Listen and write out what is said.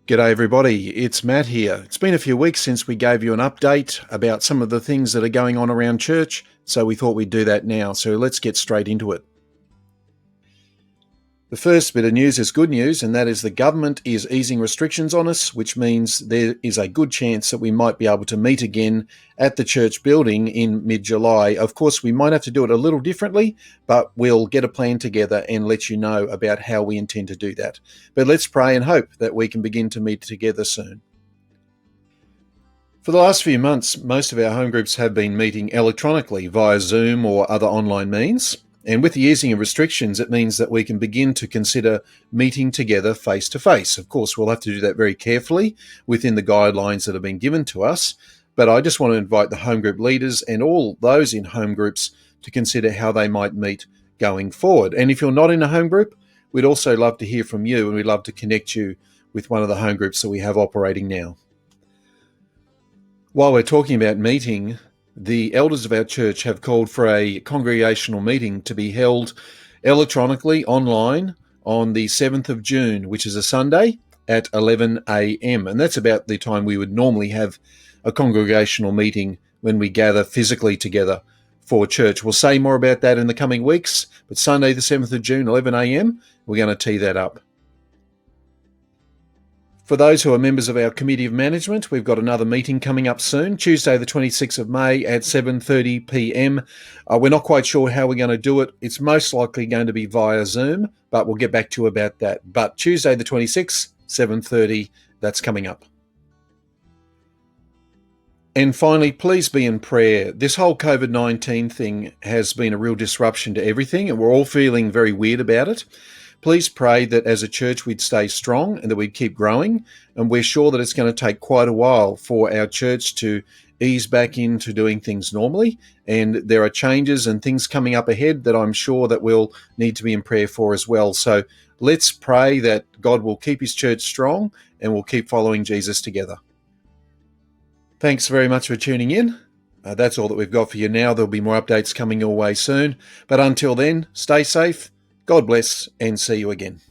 G'day everybody, it's Matt here. It's been a few weeks since we gave you an update about some of the things that are going on around church, so we thought we'd do that now. So let's get straight into it. The first bit of news is good news, and that is the government is easing restrictions on us, which means there is a good chance that we might be able to meet again at the church building in mid-July. Of course, we might have to do it a little differently, but we'll get a plan together and let you know about how we intend to do that. But let's pray and hope that we can begin to meet together soon. For the last few months, most of our home groups have been meeting electronically via Zoom or other online means. And with the easing of restrictions, it means that we can begin to consider meeting together face to face. Of course, we'll have to do that very carefully within the guidelines that have been given to us. But I just want to invite the home group leaders and all those in home groups to consider how they might meet going forward. And if you're not in a home group, we'd also love to hear from you, and we'd love to connect you with one of the home groups that we have operating now. While we're talking about meeting, the elders of our church have called for a congregational meeting to be held electronically online on the 7th of June, which is a Sunday at 11 a.m. And that's about the time we would normally have a congregational meeting when we gather physically together for church. We'll say more about that in the coming weeks, but Sunday the 7th of June, 11 a.m., we're going to tee that up. For those who are members of our Committee of Management, we've got another meeting coming up soon, Tuesday the 26th of May at 7:30 p.m. We're not quite sure how we're going to do it. It's most likely going to be via Zoom, but we'll get back to you about that. But Tuesday the 26th, 7:30, that's coming up. And finally, please be in prayer. This whole COVID-19 thing has been a real disruption to everything, and we're all feeling very weird about it. Please pray that as a church we'd stay strong and that we'd keep growing. And we're sure that it's going to take quite a while for our church to ease back into doing things normally. And there are changes and things coming up ahead that I'm sure that we'll need to be in prayer for as well. So let's pray that God will keep his church strong and we'll keep following Jesus together. Thanks very much for tuning in. That's all that we've got for you now. There'll be more updates coming your way soon. But until then, stay safe. God bless, and see you again.